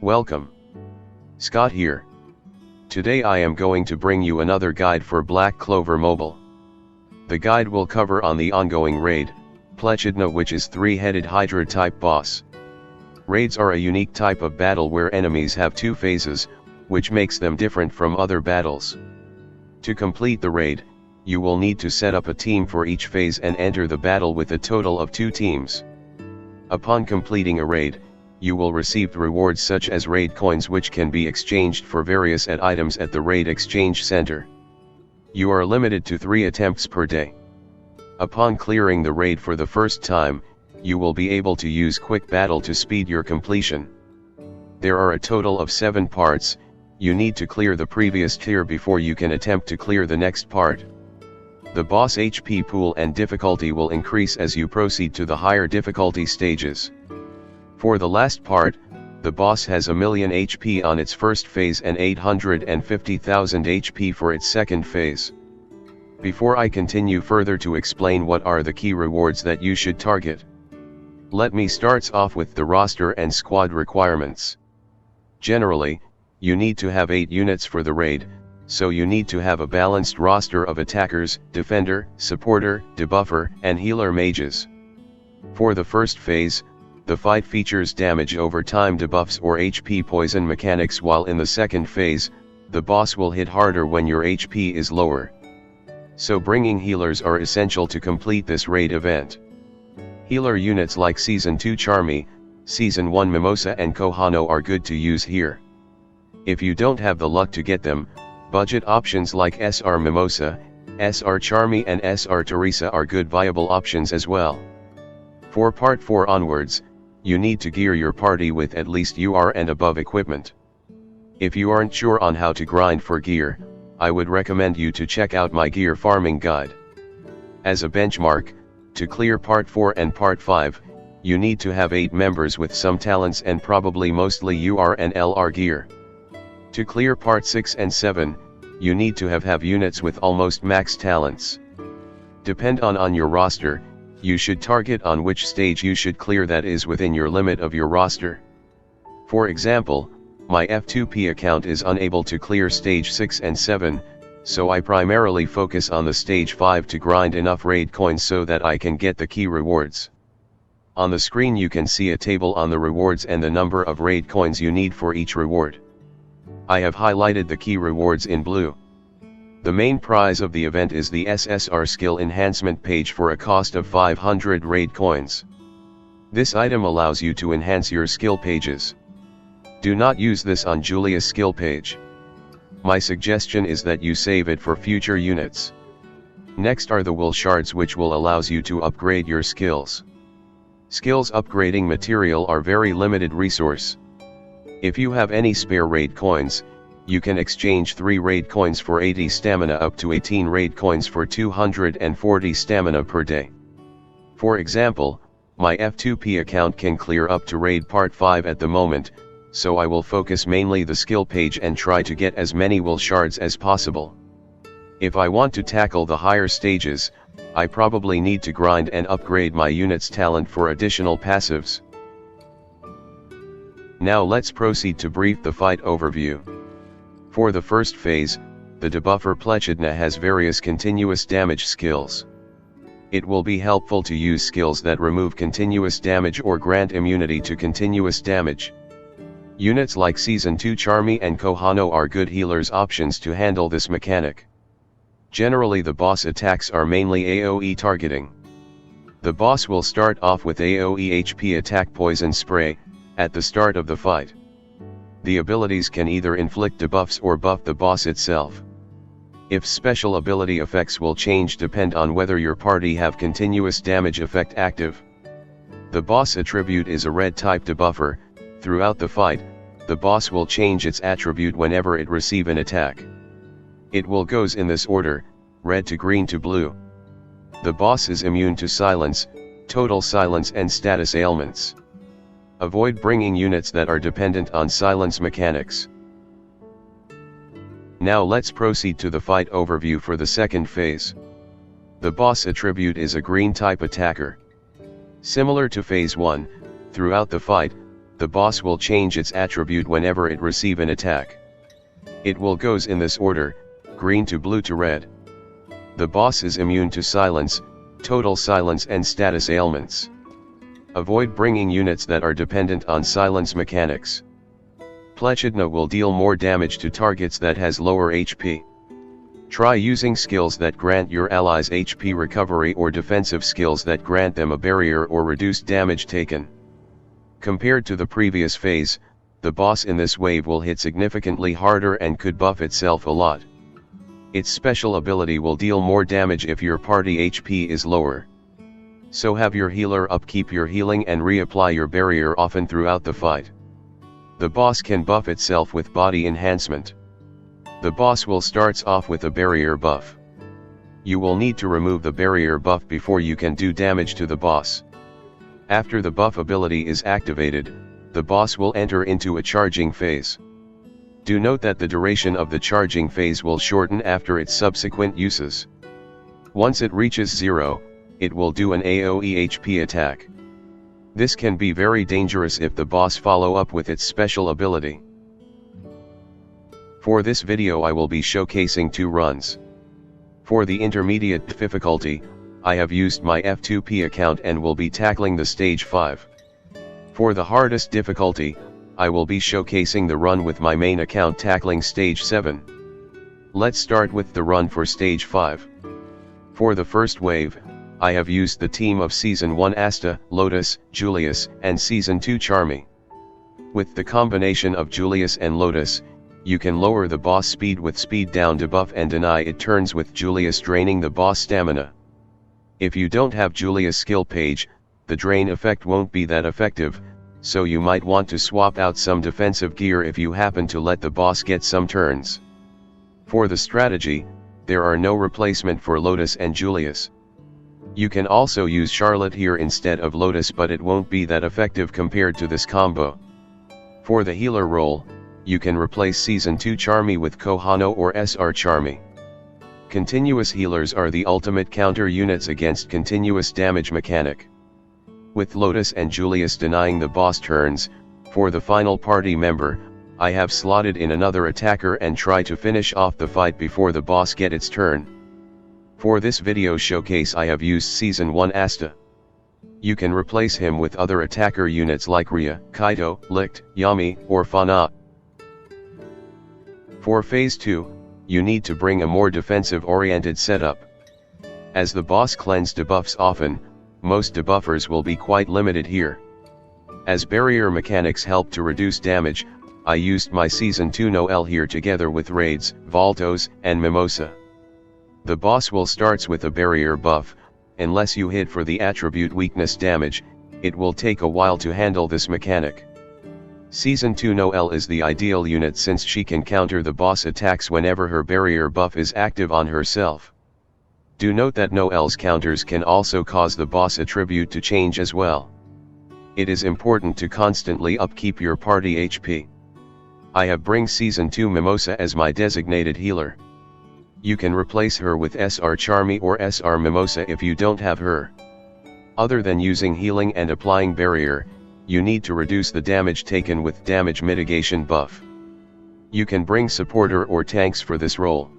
Welcome. Scott here. Today I am going to bring you another guide for Black Clover Mobile. The guide will cover on the ongoing raid, Plaitchidna, which is three-headed Hydra type boss. Raids are a unique type of battle where enemies have two phases, which makes them different from other battles. To complete the raid, you will need to set up a team for each phase and enter the battle with a total of 2 teams. Upon completing a raid, you will receive rewards such as raid coins, which can be exchanged for various items at the raid exchange center. You are limited to 3 attempts per day. Upon clearing the raid for the first time, you will be able to use quick battle to speed your completion. There are a total of 7 parts. You need to clear the previous tier before you can attempt to clear the next part. The boss HP pool and difficulty will increase as you proceed to the higher difficulty stages. For the last part, the boss has 1,000,000 HP on its first phase and 850,000 HP for its second phase. Before I continue further to explain what are the key rewards that you should target, let me start off with the roster and squad requirements. Generally, you need to have 8 units for the raid, so you need to have a balanced roster of attackers, defender, supporter, debuffer, and healer mages. For the first phase, the fight features damage over time debuffs or HP poison mechanics, while in the second phase, the boss will hit harder when your HP is lower. So bringing healers are essential to complete this raid event. Healer units like Season 2 Charmy, Season 1 Mimosa and Kohano are good to use here. If you don't have the luck to get them, budget options like SR Mimosa, SR Charmy and SR Teresa are good viable options as well. For Part 4 onwards, you need to gear your party with at least UR and above equipment. If you aren't sure on how to grind for gear, I would recommend you to check out my gear farming guide. As a benchmark, to clear Part 4 and Part 5, you need to have 8 members with some talents and probably mostly UR and LR gear. To clear Part 6 and 7, you need to have units with almost max talents. Depend on your roster, you should target on which stage you should clear that is within your limit of your roster. For example, my F2P account is unable to clear stage 6 and 7, so I primarily focus on the stage 5 to grind enough raid coins so that I can get the key rewards. On the screen you can see a table on the rewards and the number of raid coins you need for each reward. I have highlighted the key rewards in blue. The main prize of the event is the SSR Skill Enhancement Page for a cost of 500 raid coins. This item allows you to enhance your skill pages. Do not use this on Julius skill page. My suggestion is that you save it for future units. Next are the will shards, which will allows you to upgrade your skills. Skills upgrading material are very limited resource. If you have any spare raid coins, you can exchange 3 raid coins for 80 stamina up to 18 raid coins for 240 stamina per day. For example, my F2P account can clear up to raid part 5 at the moment, so I will focus mainly the skill page and try to get as many will shards as possible. If I want to tackle the higher stages, I probably need to grind and upgrade my unit's talent for additional passives. Now let's proceed to brief the fight overview. For the first phase, the debuffer Plaitchidna has various continuous damage skills. It will be helpful to use skills that remove continuous damage or grant immunity to continuous damage. Units like Season 2 Charmy and Kohano are good healers options to handle this mechanic. Generally the boss attacks are mainly AoE targeting. The boss will start off with AoE HP attack poison spray at the start of the fight. The abilities can either inflict debuffs or buff the boss itself. If special ability effects will change depend on whether your party have continuous damage effect active. The boss attribute is a red type debuffer. Throughout the fight, the boss will change its attribute whenever it receive an attack. It will goes in this order, red to green to blue. The boss is immune to silence, total silence and status ailments. Avoid bringing units that are dependent on silence mechanics. Now let's proceed to the fight overview for the second phase. The boss attribute is a green type attacker. Similar to phase 1, throughout the fight, the boss will change its attribute whenever it receive an attack. It will goes in this order, green to blue to red. The boss is immune to silence, total silence and status ailments. Avoid bringing units that are dependent on silence mechanics. Plaitchidna will deal more damage to targets that has lower HP. Try using skills that grant your allies HP recovery or defensive skills that grant them a barrier or reduced damage taken. Compared to the previous phase, the boss in this wave will hit significantly harder and could buff itself a lot. Its special ability will deal more damage if your party HP is lower. So have your healer upkeep your healing and reapply your barrier often throughout the fight. The boss can buff itself with body enhancement. The boss will starts off with a barrier buff. You will need to remove the barrier buff before you can do damage to the boss. After the buff ability is activated, the boss will enter into a charging phase. Do note that the duration of the charging phase will shorten after its subsequent uses. Once it reaches 0, it will do an AoE HP attack. This can be very dangerous if the boss follow up with its special ability. For this video I will be showcasing 2 runs. For the intermediate difficulty, I have used my F2P account and will be tackling the stage 5. For the hardest difficulty, I will be showcasing the run with my main account tackling stage 7. Let's start with the run for stage 5. For the first wave, I have used the team of Season 1 Asta, Lotus, Julius, and Season 2 Charmy. With the combination of Julius and Lotus, you can lower the boss speed with speed down debuff and deny it turns with Julius draining the boss stamina. If you don't have Julius skill page, the drain effect won't be that effective, so you might want to swap out some defensive gear if you happen to let the boss get some turns. For the strategy, there are no replacement for Lotus and Julius. You can also use Charlotte here instead of Lotus, but it won't be that effective compared to this combo. For the healer role, you can replace Season 2 Charmy with Kohano or SR Charmy. Continuous healers are the ultimate counter units against continuous damage mechanic. With Lotus and Julius denying the boss turns, for the final party member, I have slotted in another attacker and try to finish off the fight before the boss get its turn. For this video showcase I have used Season 1 Asta. You can replace him with other attacker units like Rhea, Kaito, Licht, Yami, or Fana. For Phase 2, you need to bring a more defensive-oriented setup. As the boss cleanse debuffs often, most debuffers will be quite limited here. As barrier mechanics help to reduce damage, I used my Season 2 Noelle here together with Rades, Voltos, and Mimosa. The boss will starts with a barrier buff. Unless you hit for the attribute weakness damage, it will take a while to handle this mechanic. Season 2 Noelle is the ideal unit since she can counter the boss attacks whenever her barrier buff is active on herself. Do note that Noelle's counters can also cause the boss attribute to change as well. It is important to constantly upkeep your party HP. I have bring Season 2 Mimosa as my designated healer. You can replace her with SR Charmy or SR Mimosa if you don't have her. Other than using healing and applying barrier, you need to reduce the damage taken with damage mitigation buff. You can bring supporter or tanks for this role.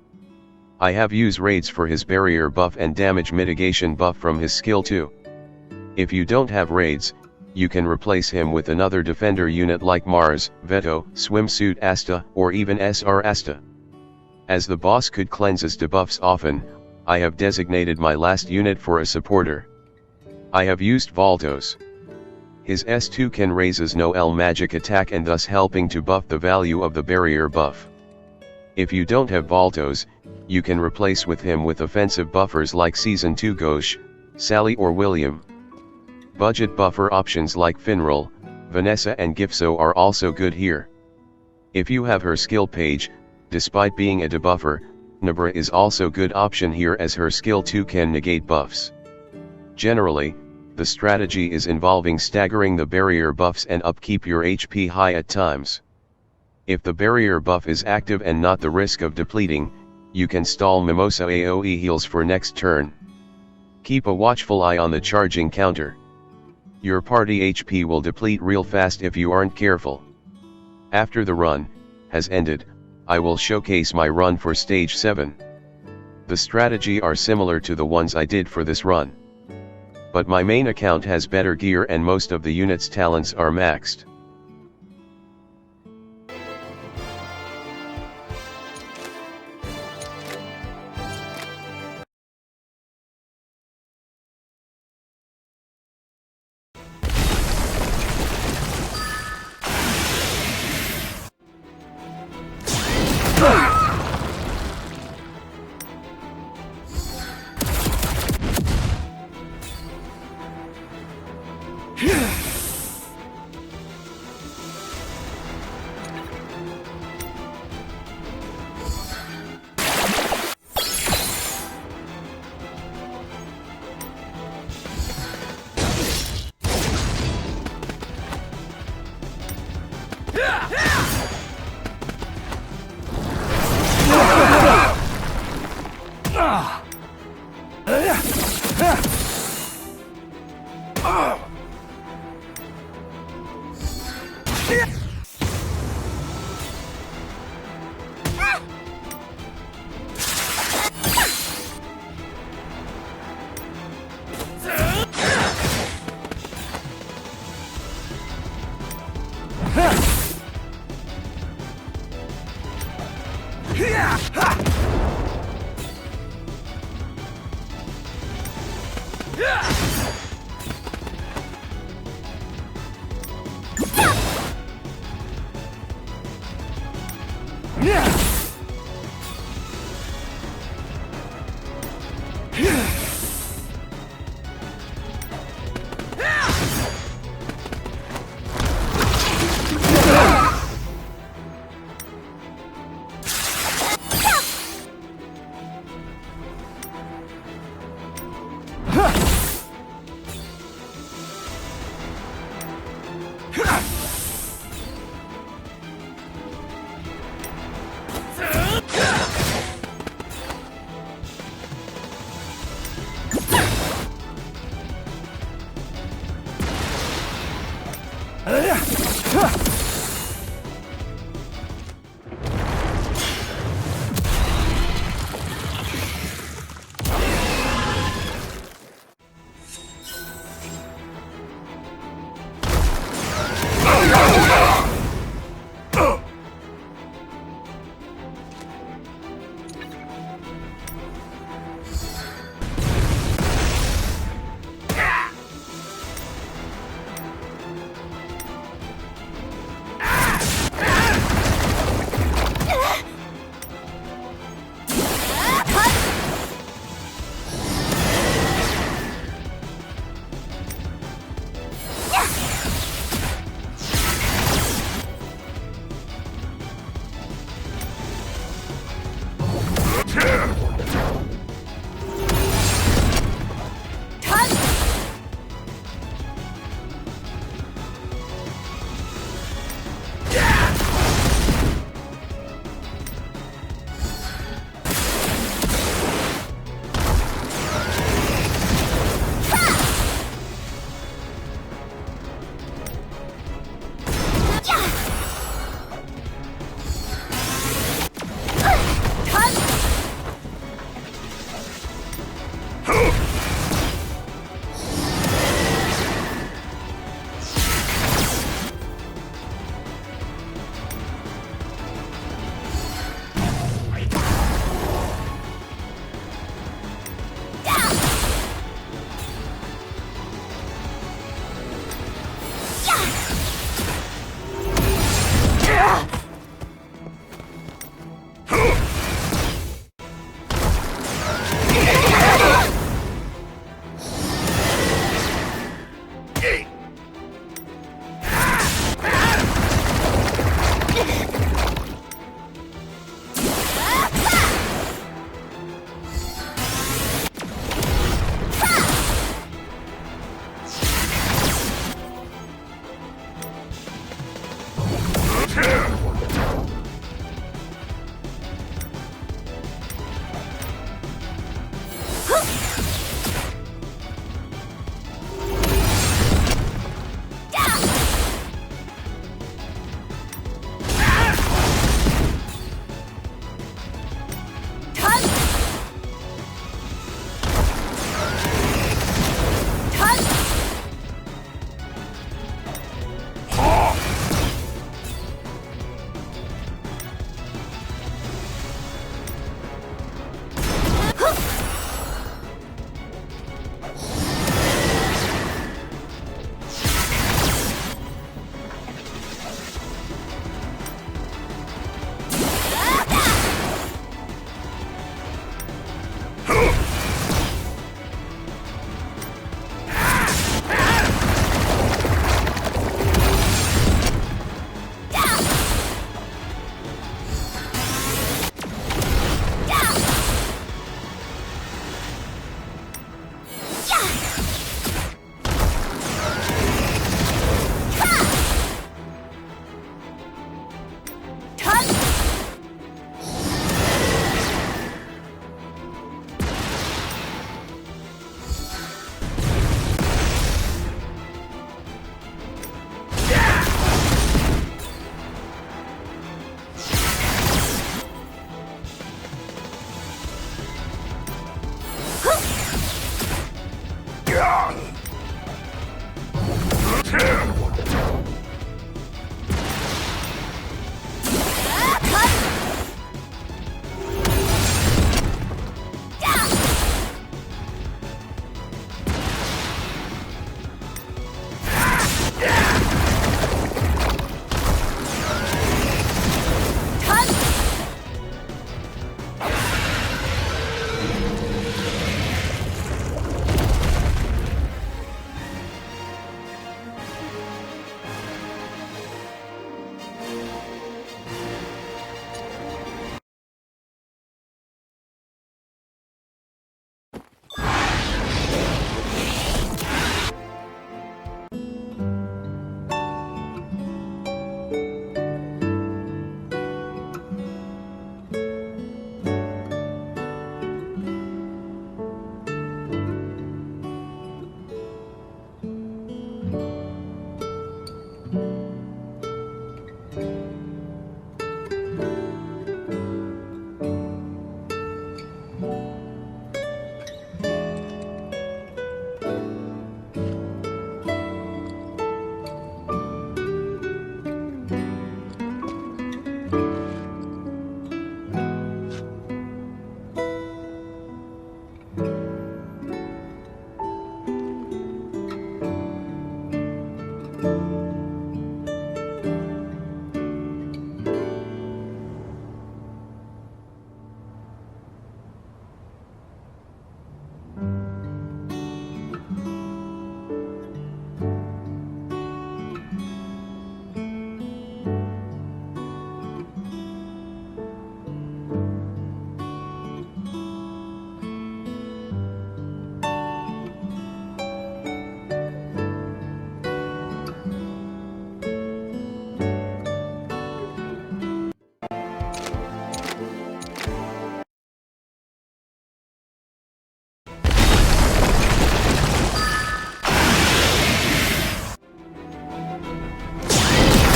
I have used Rades for his barrier buff and damage mitigation buff from his skill 2. If you don't have Rades, you can replace him with another defender unit like Mars, Veto, Swimsuit Asta, or even SR Asta. As the boss could cleanses debuffs often, I have designated my last unit for a supporter. I have used Voltos. His S2 can raises Noelle magic attack and thus helping to buff the value of the barrier buff. If you don't have Voltos, you can replace with him with offensive buffers like Season 2 Gauche, Sally or William. Budget buffer options like Finral, Vanessa and Gifso are also good here. If you have her skill page, despite being a debuffer, Nabra is also good option here as her skill 2 can negate buffs. Generally, the strategy is involving staggering the barrier buffs and upkeep your HP high at times. If the barrier buff is active and not the risk of depleting, you can stall Mimosa AoE heals for next turn. Keep a watchful eye on the charging counter. Your party HP will deplete real fast if you aren't careful. After the run has ended, I will showcase my run for stage 7. The strategy are similar to the ones I did for this run. But my main account has better gear and most of the units' talents are maxed.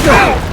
Yeah.